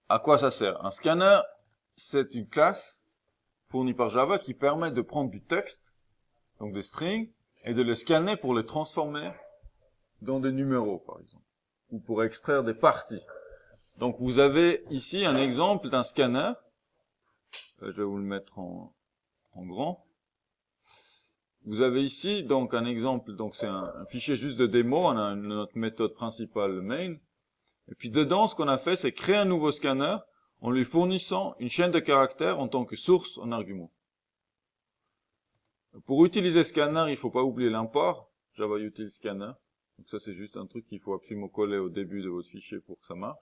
À quoi ça sert? Un scanner, c'est une classe fournie par Java qui permet de prendre du texte, donc des strings, et de les scanner pour les transformer dans des numéros, par exemple, ou pour extraire des parties. Donc vous avez ici un exemple d'un scanner. Je vais vous le mettre en grand. Vous avez ici donc un exemple, donc c'est un fichier juste de démo, on a notre méthode principale, le main. Et puis dedans, ce qu'on a fait, c'est créer un nouveau scanner en lui fournissant une chaîne de caractères en tant que source en argument. Pour utiliser scanner, il faut pas oublier l'import, Java Util Scanner. Donc ça, c'est juste un truc qu'il faut absolument coller au début de votre fichier pour que ça marche.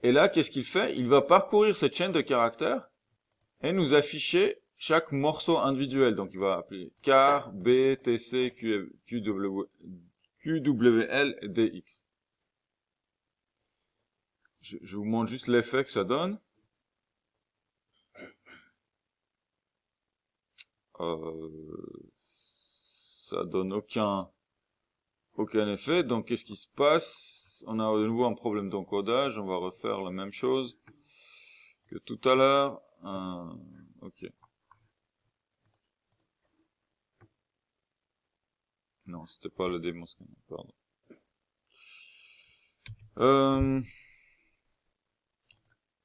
Et là, qu'est-ce qu'il fait? Il va parcourir cette chaîne de caractères et nous afficher chaque morceau individuel. Donc il va appeler char, b, tc, qwl et dx. Je vous montre juste l'effet que ça donne. Ça donne aucun effet. Donc qu'est-ce qui se passe? On a de nouveau un problème d'encodage. On va refaire la même chose que tout à l'heure. Ok. Non, c'était pas le démon scanner, pardon.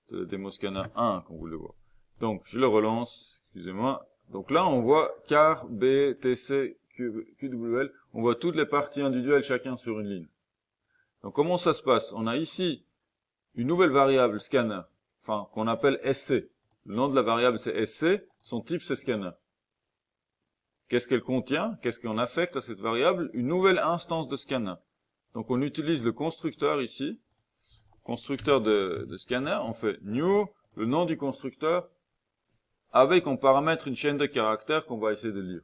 C'est le démo scanner 1 qu'on voulait voir. Donc, je le relance, excusez-moi. Donc là, on voit char, b, tc, qwl. On voit toutes les parties individuelles, chacun sur une ligne. Donc, comment ça se passe? On a ici une nouvelle variable scanner, enfin, qu'on appelle sc. Le nom de la variable, c'est sc. Son type, c'est scanner. Qu'est-ce qu'elle contient? Qu'est-ce qu'on affecte à cette variable? Une nouvelle instance de scanner. Donc, on utilise le constructeur ici. Constructeur de scanner, on fait new, le nom du constructeur, avec en paramètre une chaîne de caractères qu'on va essayer de lire.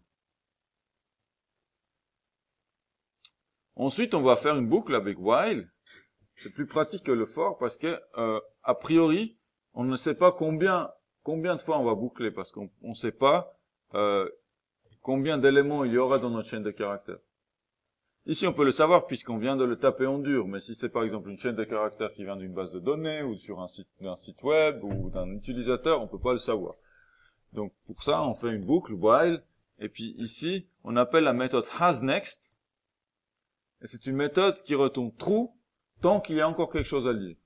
Ensuite, on va faire une boucle avec while. C'est plus pratique que le for parce que, a priori, on ne sait pas combien de fois on va boucler parce qu'on ne sait pas combien d'éléments il y aura dans notre chaîne de caractères. Ici, on peut le savoir puisqu'on vient de le taper en dur, mais si c'est par exemple une chaîne de caractères qui vient d'une base de données ou sur d'un site web ou d'un utilisateur, on peut pas le savoir. Donc pour ça, on fait une boucle while, et puis ici, on appelle la méthode hasNext, et c'est une méthode qui retourne true tant qu'il y a encore quelque chose à lire.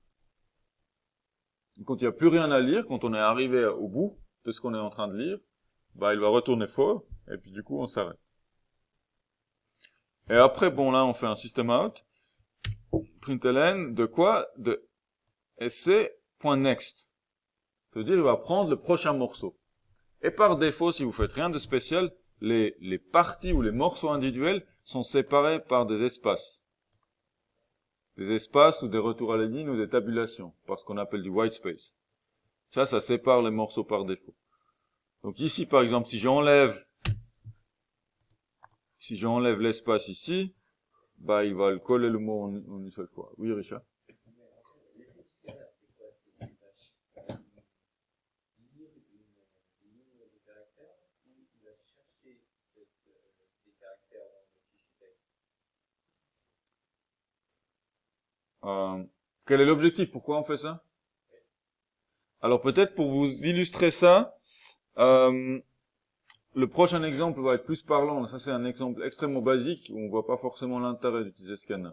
Et quand il n'y a plus rien à lire, quand on est arrivé au bout de ce qu'on est en train de lire, bah il va retourner faux, et puis du coup on s'arrête. Et après, bon là, on fait un system out, println de quoi? De sc.next. Ça veut dire il va prendre le prochain morceau. Et par défaut, si vous faites rien de spécial, les parties ou les morceaux individuels sont séparés par des espaces. Des espaces ou des retours à la ligne ou des tabulations, par ce qu'on appelle du white space. Ça sépare les morceaux par défaut. Donc ici, par exemple, si j'enlève l'espace ici, bah il va coller le mot en une seule fois. Oui, Richard? Quel est l'objectif? Pourquoi on fait ça? Alors peut-être pour vous illustrer ça, le prochain exemple va être plus parlant. Ça c'est un exemple extrêmement basique où on voit pas forcément l'intérêt d'utiliser scanner.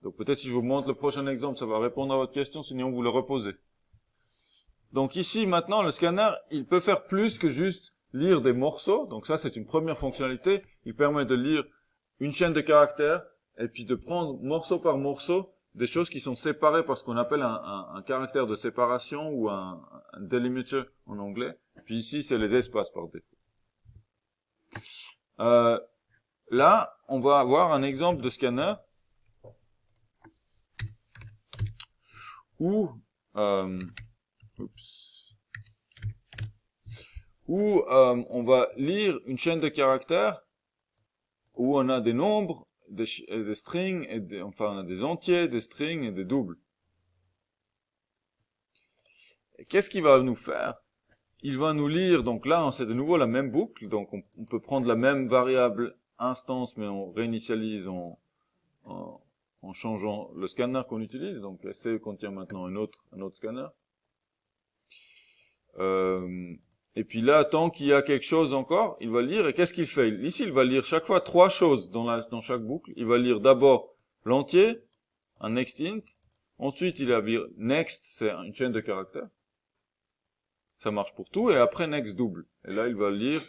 Donc peut-être si je vous montre le prochain exemple, ça va répondre à votre question, sinon vous le reposez. Donc ici maintenant, le scanner, il peut faire plus que juste lire des morceaux. Donc ça c'est une première fonctionnalité. Il permet de lire une chaîne de caractères et puis de prendre morceau par morceau des choses qui sont séparées par ce qu'on appelle un caractère de séparation ou un delimiter en anglais. Puis ici, c'est les espaces par défaut. Là, on va avoir un exemple de scanner où on va lire une chaîne de caractères où on a des nombres, des strings, enfin on a des entiers, des strings et des doubles. Et qu'est-ce qu'il va nous faire? Il va nous lire, donc là c'est de nouveau la même boucle, donc on peut prendre la même variable instance mais on réinitialise en en changeant le scanner qu'on utilise. Donc SC contient maintenant un autre scanner. Et puis là, tant qu'il y a quelque chose encore, il va lire. Et qu'est-ce qu'il fait? Ici, il va lire chaque fois 3 choses dans chaque boucle. Il va lire d'abord l'entier, un next int. Ensuite, il va lire next, c'est une chaîne de caractères. Ça marche pour tout. Et après, next double. Et là, il va lire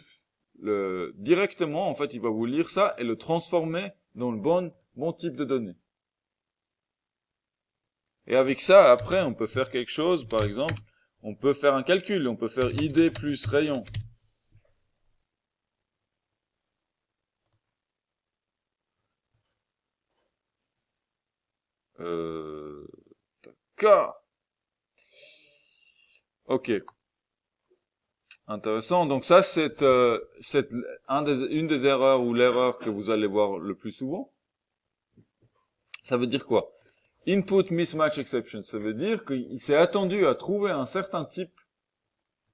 directement, en fait, il va vous lire ça et le transformer dans le bon type de données. Et avec ça, après, on peut faire quelque chose, par exemple, on peut faire un calcul, on peut faire id plus rayon. D'accord. Ok. Intéressant. Donc ça, c'est une des erreurs ou l'erreur que vous allez voir le plus souvent. Ça veut dire quoi? Input mismatch exception. Ça veut dire qu'il s'est attendu à trouver un certain type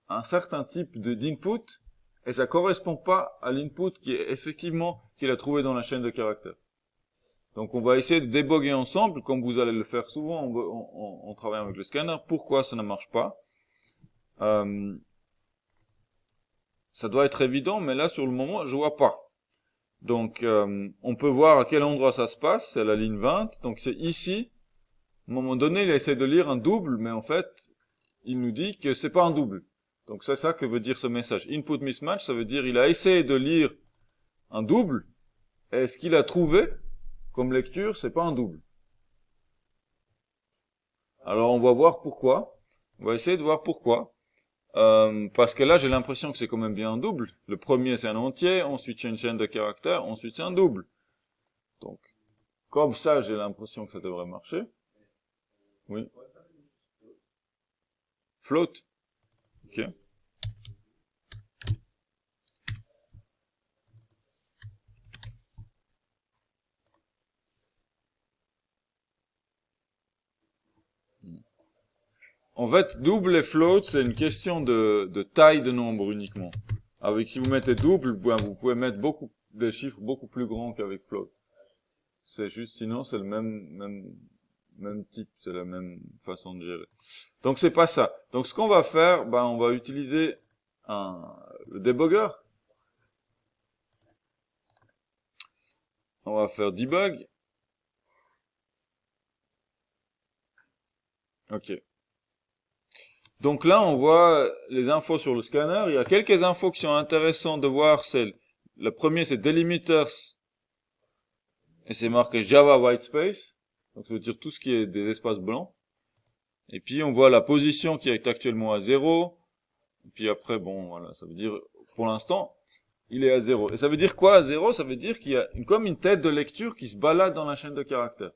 d'input et ça correspond pas à l'input qu'il a trouvé dans la chaîne de caractères. Donc on va essayer de déboguer ensemble, comme vous allez le faire souvent en travaillant avec le scanner, pourquoi ça ne marche pas. Ça doit être évident, mais là sur le moment je vois pas. Donc on peut voir à quel endroit ça se passe, c'est la ligne 20, donc c'est ici. À un moment donné il essaie de lire un double, mais en fait il nous dit que c'est pas un double. Donc c'est ça que veut dire ce message. Input mismatch, ça veut dire il a essayé de lire un double, et ce qu'il a trouvé comme lecture, c'est pas un double. Alors on va voir pourquoi. On va essayer de voir pourquoi. Parce que là, j'ai l'impression que c'est quand même bien un double. Le premier, c'est un entier, ensuite c'est une chaîne de caractères, ensuite c'est un double. Donc, comme ça, j'ai l'impression que ça devrait marcher. Oui. Float. Ok. En fait, double et float, c'est une question de taille de nombre uniquement. Avec, si vous mettez double, vous pouvez mettre des chiffres beaucoup plus grands qu'avec float. C'est juste, sinon, c'est le même type, c'est la même façon de gérer. Donc c'est pas ça. Donc ce qu'on va faire, on va utiliser le debugger. On va faire debug. Ok. Donc là, on voit les infos sur le scanner. Il y a quelques infos qui sont intéressantes de voir. Le premier, c'est delimiters. Et c'est marqué Java Whitespace. Donc ça veut dire tout ce qui est des espaces blancs. Et puis on voit la position qui est actuellement à 0. Et puis après, bon, voilà, ça veut dire, pour l'instant, il est à 0. Et ça veut dire quoi à 0? Ça veut dire qu'il y a comme une tête de lecture qui se balade dans la chaîne de caractères.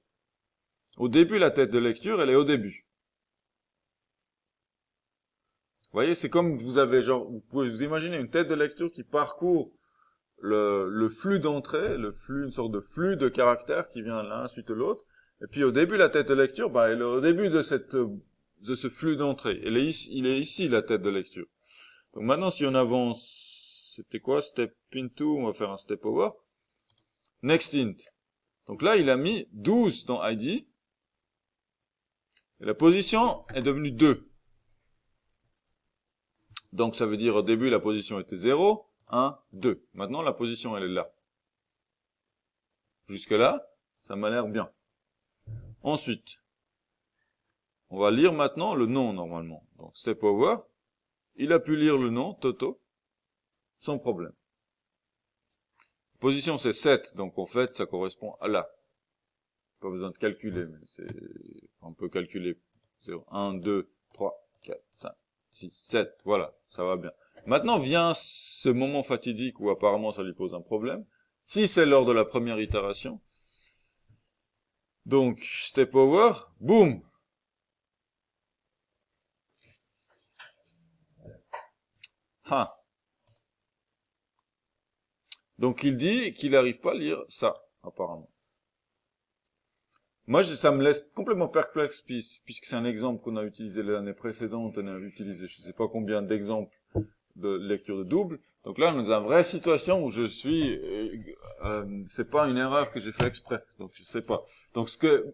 Au début, la tête de lecture, elle est au début. Vous voyez, c'est comme vous avez vous pouvez vous imaginer une tête de lecture qui parcourt le flux d'entrée, une sorte de flux de caractères qui vient l'un suite l'autre. Et puis au début, la tête de lecture, elle est au début de ce flux d'entrée. Il est ici, la tête de lecture. Donc maintenant, si on avance, c'était quoi? Step into, on va faire un step over. Next int. Donc là, il a mis 12 dans ID. Et la position est devenue 2. Donc ça veut dire au début, la position était 0, 1, 2. Maintenant, la position, elle est là. Jusque là, ça m'a l'air bien. Ensuite, on va lire maintenant le nom normalement. Donc step over. Il a pu lire le nom, Toto, sans problème. Position c'est 7, donc en fait ça correspond à là. Pas besoin de calculer, mais on peut calculer 0, 1, 2, 3, 4, 5, 6, 7, voilà, ça va bien. Maintenant vient ce moment fatidique où apparemment ça lui pose un problème. Si c'est lors de la première itération, donc step over, boum. Ah. Donc il dit qu'il n'arrive pas à lire ça, apparemment. Moi, ça me laisse complètement perplexe, puisque c'est un exemple qu'on a utilisé l'année précédente, on a utilisé je ne sais pas combien d'exemples de lecture de double. Donc là, on est dans une vraie situation où je suis, c'est pas une erreur que j'ai fait exprès. Donc je sais pas. Donc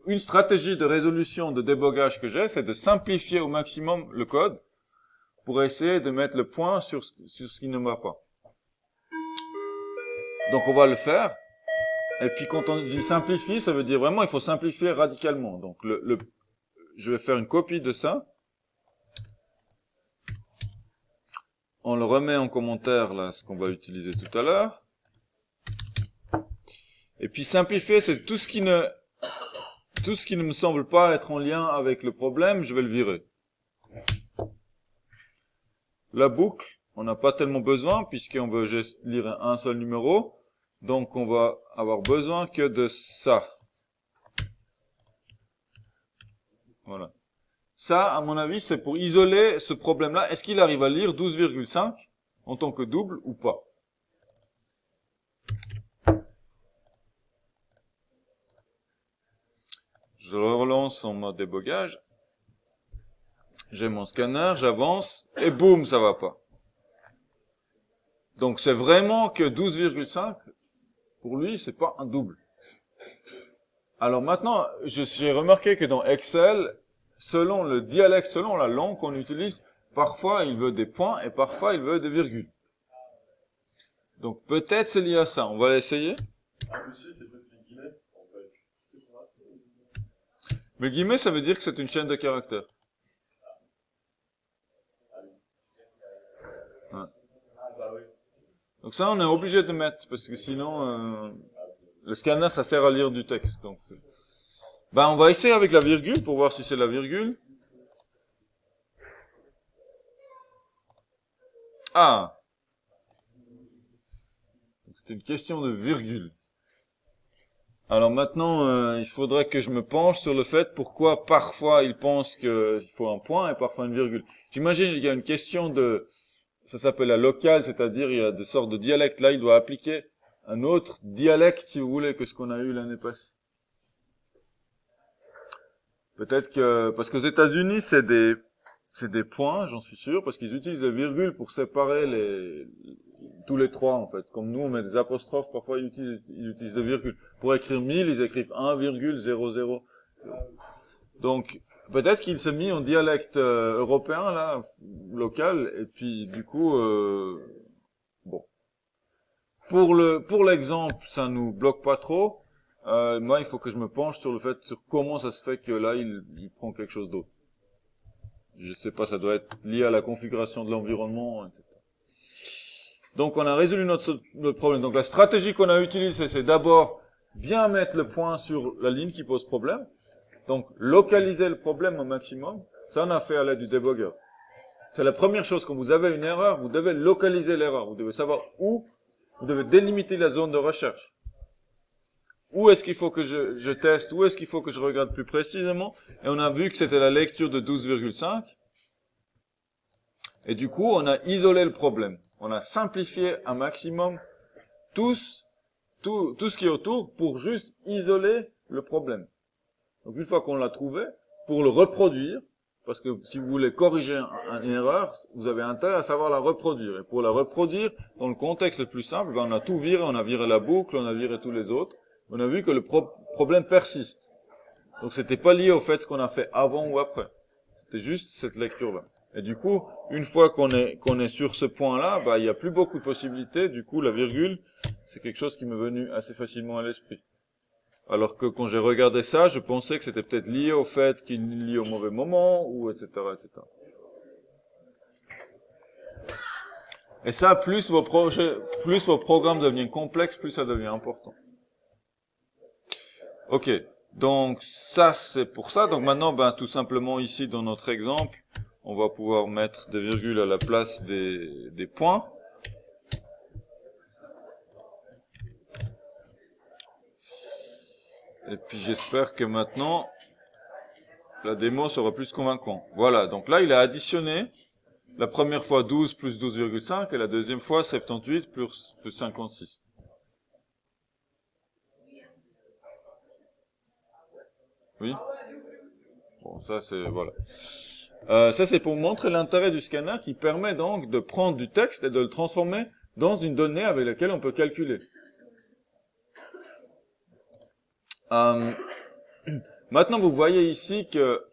une stratégie de résolution de débogage que j'ai, c'est de simplifier au maximum le code pour essayer de mettre le point sur ce qui ne va pas. Donc on va le faire. Et puis quand on dit simplifier, ça veut dire vraiment il faut simplifier radicalement. Donc je vais faire une copie de ça. On le remet en commentaire là, ce qu'on va utiliser tout à l'heure. Et puis simplifier, c'est tout ce qui ne me semble pas être en lien avec le problème, je vais le virer. La boucle, on n'a pas tellement besoin puisqu'on veut juste lire un seul numéro. Donc on va avoir besoin que de ça. Voilà. Ça, à mon avis, c'est pour isoler ce problème-là. Est-ce qu'il arrive à lire 12,5 en tant que double ou pas? Je le relance en mode débogage. J'ai mon scanner, j'avance, et boum, ça va pas. Donc c'est vraiment que 12,5, pour lui, c'est pas un double. Alors maintenant, j'ai remarqué que dans Excel, selon le dialecte, selon la langue qu'on utilise, parfois il veut des points et parfois il veut des virgules. Donc peut-être c'est lié à ça. On va l'essayer. Le guillemet, ça veut dire que c'est une chaîne de caractères. Ouais. Donc ça, on est obligé de mettre, parce que sinon, le scanner, ça sert à lire du texte. Donc, on va essayer avec la virgule pour voir si c'est la virgule. Ah, c'est une question de virgule. Alors maintenant, il faudrait que je me penche sur le fait pourquoi parfois il pense qu'il faut un point et parfois une virgule. J'imagine qu'il y a une question de, ça s'appelle la locale, c'est-à-dire il y a des sortes de dialectes. Là, il doit appliquer un autre dialecte, si vous voulez, que ce qu'on a eu l'année passée. Peut-être que, parce qu'aux États-Unis, c'est des points, j'en suis sûr, parce qu'ils utilisent les virgules pour séparer tous les trois, en fait. Comme nous, on met des apostrophes, parfois ils utilisent des virgules. Pour écrire 1000, ils écrivent 1,00. Donc, peut-être qu'il s'est mis en dialecte européen, là, local, et puis, du coup, bon. Pour l'exemple, ça nous bloque pas trop. Moi, il faut que je me penche sur le fait, sur comment ça se fait que là, il prend quelque chose d'autre. Je sais pas, ça doit être lié à la configuration de l'environnement, etc. Donc, on a résolu notre problème. Donc, la stratégie qu'on a utilisée, c'est d'abord bien mettre le point sur la ligne qui pose problème. Donc, localiser le problème au maximum. Ça, on a fait à l'aide du debugger. C'est la première chose. Quand vous avez une erreur, vous devez localiser l'erreur. Vous devez savoir où, vous devez délimiter la zone de recherche. Où est-ce qu'il faut que je teste? Où est-ce qu'il faut que je regarde plus précisément? Et on a vu que c'était la lecture de 12,5. Et du coup, on a isolé le problème. On a simplifié un maximum tout ce qui est autour pour juste isoler le problème. Donc une fois qu'on l'a trouvé, pour le reproduire, parce que si vous voulez corriger une erreur, vous avez intérêt à savoir la reproduire. Et pour la reproduire, dans le contexte le plus simple, on a tout viré, on a viré la boucle, on a viré tous les autres. On a vu que le problème persiste. Donc c'était pas lié au fait ce qu'on a fait avant ou après. C'était juste cette lecture-là. Et du coup, une fois qu'on est sur ce point-là, il y a plus beaucoup de possibilités. Du coup, la virgule, c'est quelque chose qui m'est venu assez facilement à l'esprit. Alors que quand j'ai regardé ça, je pensais que c'était peut-être lié au fait qu'il est lié au mauvais moment, ou etc., etc. Et ça, plus vos programmes deviennent complexes, plus ça devient important. Ok. Donc, ça, c'est pour ça. Donc maintenant, tout simplement, ici, dans notre exemple, on va pouvoir mettre des virgules à la place des points. Et puis, j'espère que maintenant, la démo sera plus convaincante. Voilà. Donc là, il a additionné la première fois 12 plus 12,5 et la deuxième fois 78 plus 56. Oui. Bon, ça, c'est, voilà. Ça, c'est pour montrer l'intérêt du scanner qui permet donc de prendre du texte et de le transformer dans une donnée avec laquelle on peut calculer. Maintenant, vous voyez ici que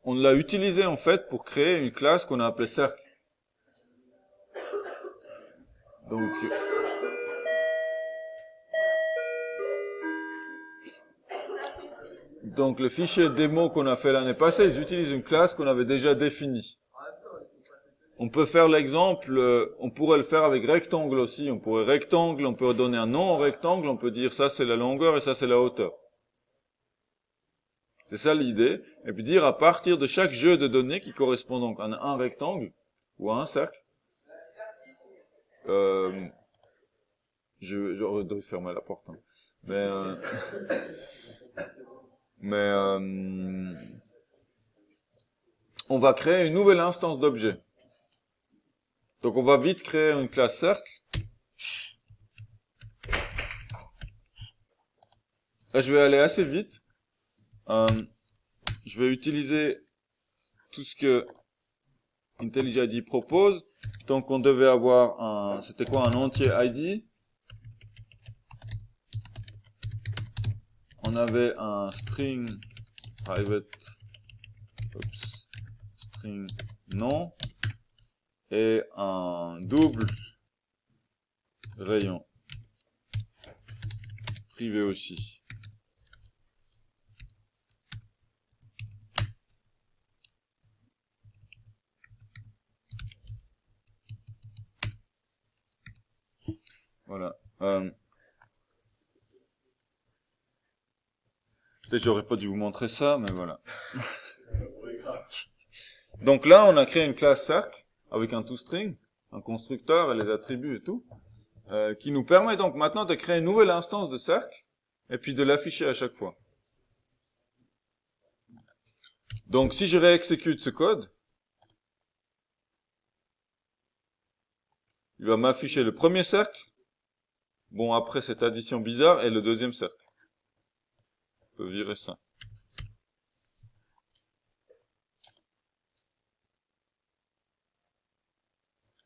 on l'a utilisé en fait pour créer une classe qu'on a appelée cercle. Donc le fichier démo qu'on a fait l'année passée, ils utilisent une classe qu'on avait déjà définie. On peut faire l'exemple, on pourrait le faire avec rectangle aussi. On pourrait rectangle, on peut donner un nom au rectangle, on peut dire ça c'est la longueur et ça c'est la hauteur. C'est ça l'idée. Et puis dire à partir de chaque jeu de données qui correspond donc à un rectangle ou à un cercle, j'aurais dû fermer la porte. Hein. Mais on va créer une nouvelle instance d'objet. Donc on va vite créer une classe cercle. Là je vais aller assez vite. Je vais utiliser tout ce que IntelliJ propose. Donc on devait avoir c'était quoi, un entier ID. On avait un string private, string nom et un double rayon privé aussi. Voilà. Peut-être j'aurais pas dû vous montrer ça, mais voilà. Donc là, on a créé une classe cercle avec un toString, un constructeur et les attributs et tout, qui nous permet donc maintenant de créer une nouvelle instance de cercle et puis de l'afficher à chaque fois. Donc si je réexécute ce code, il va m'afficher le premier cercle, bon après cette addition bizarre, et le deuxième cercle. Je peux virer ça.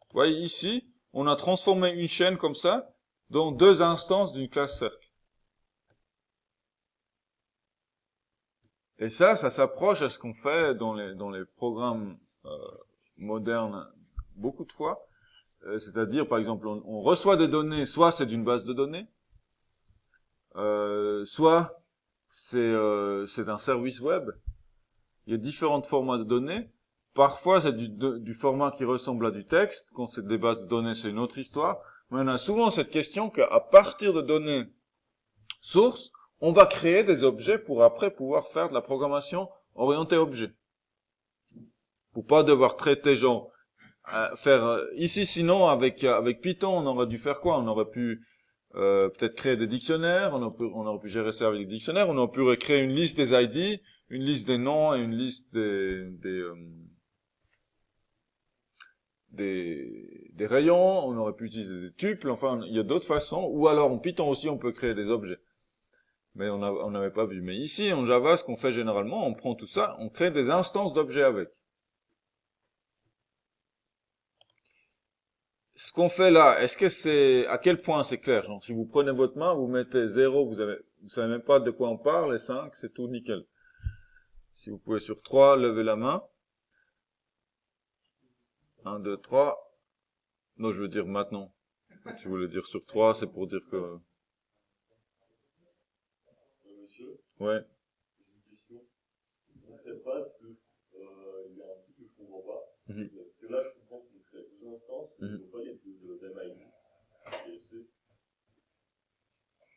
Vous voyez ici, on a transformé une chaîne comme ça dans deux instances d'une classe cercle. Et ça s'approche à ce qu'on fait dans les programmes modernes beaucoup de fois. C'est-à-dire, par exemple, on reçoit des données, soit c'est d'une base de données, soit c'est un service web. Il y a différents formats de données. Parfois, c'est du format qui ressemble à du texte. Quand c'est des bases de données, c'est une autre histoire. Mais on a souvent cette question qu'à partir de données sources, on va créer des objets pour après pouvoir faire de la programmation orientée objet. Pour pas devoir traiter genre ici, sinon avec Python, on aurait dû faire quoi? On aurait pu peut-être créer des dictionnaires, on aurait pu gérer ça avec des dictionnaires, on aurait pu créer une liste des ID, une liste des noms et une liste des rayons, on aurait pu utiliser des tuples, enfin il y a d'autres façons, ou alors en Python aussi on peut créer des objets. Mais on n'avait pas vu. Mais ici en Java, ce qu'on fait généralement, on prend tout ça, on crée des instances d'objets avec. Ce qu'on fait là, est-ce que à quel point c'est clair? Genre, si vous prenez votre main, vous mettez 0, vous savez même pas de quoi on parle, et 5, c'est tout nickel. Si vous pouvez sur 3, levez la main. 1, 2, 3. Non, je veux dire maintenant. Si vous voulez dire sur 3, c'est pour dire que... Monsieur, Ouais. j'ai une question. On ne crée pas il y a un truc que je comprends pas. Mhm. Que là, je comprends qu'on crée deux instances, mais Mhm. ils n'ont pas le même ID. Et c'est...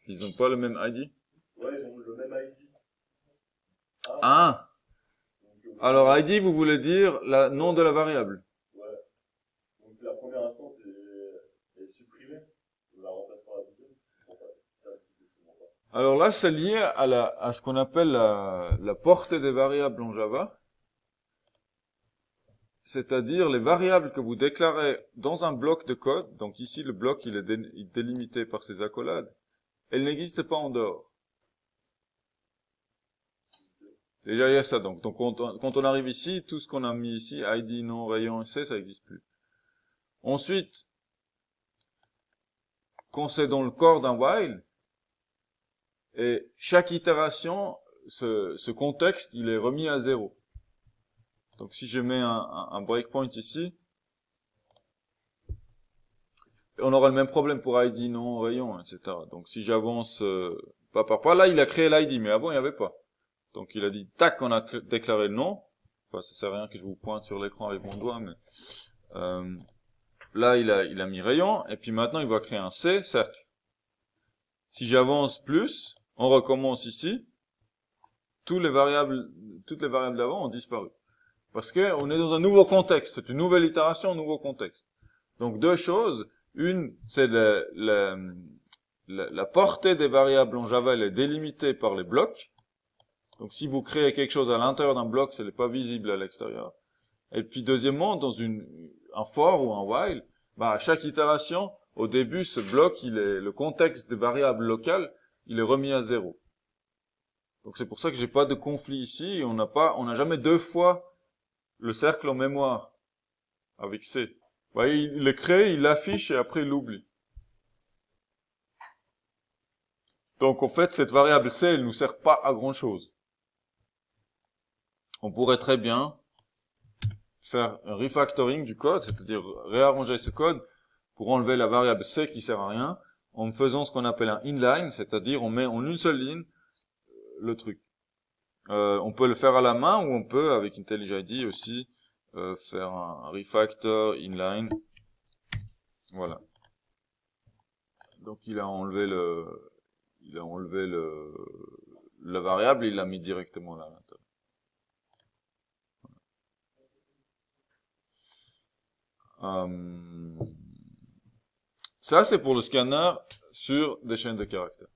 Ils ont pas le même ID? Ouais, ils ont le même ID. Ah! Alors ID, vous voulez dire le nom de la variable? Ouais. Donc la première instance est supprimée. On la remplace par la deuxième. Je comprends pas. C'est ça que je comprends pas. Alors là, c'est lié à ce qu'on appelle la portée des variables en Java. C'est-à-dire les variables que vous déclarez dans un bloc de code. Donc ici, le bloc, il est délimité par ces accolades. Elles n'existent pas en dehors. Déjà, il y a ça. Donc quand on arrive ici, tout ce qu'on a mis ici, ID, nom, rayon, C, ça n'existe plus. Ensuite, quand c'est dans le corps d'un while, et chaque itération, ce contexte, il est remis à 0. Donc si je mets un breakpoint ici, on aura le même problème pour ID, nom, rayon, etc. Donc si j'avance pas par pas, là il a créé l'ID, mais avant il n'y avait pas. Donc il a dit, tac, on a déclaré le nom. Enfin, ça sert à rien que je vous pointe sur l'écran avec mon doigt, mais là il a mis rayon, et puis maintenant il va créer un C, cercle. Si j'avance plus, on recommence ici, toutes les variables d'avant ont disparu. Parce que on est dans un nouveau contexte, c'est une nouvelle itération, un nouveau contexte. Donc deux choses, une, c'est la portée des variables en Java, elle est délimitée par les blocs. Donc si vous créez quelque chose à l'intérieur d'un bloc, ce n'est pas visible à l'extérieur. Et puis deuxièmement, dans un for ou un while, à chaque itération, au début, ce bloc, le contexte des variables locales, il est remis à 0. Donc c'est pour ça que j'ai pas de conflit ici, et on n'a jamais deux fois le cercle en mémoire avec C. Vous voyez, il le crée, il l'affiche et après il l'oublie. Donc en fait, cette variable C, elle nous sert pas à grand chose. On pourrait très bien faire un refactoring du code, c'est-à-dire réarranger ce code pour enlever la variable C qui sert à rien, en faisant ce qu'on appelle un inline, c'est-à-dire on met en une seule ligne le truc. On peut le faire à la main ou on peut, avec IntelliJ aussi, faire un refactor inline. Voilà. Donc il a enlevé la variable et il l'a mis directement là à l'intérieur. Ça, c'est pour le scanner sur des chaînes de caractères.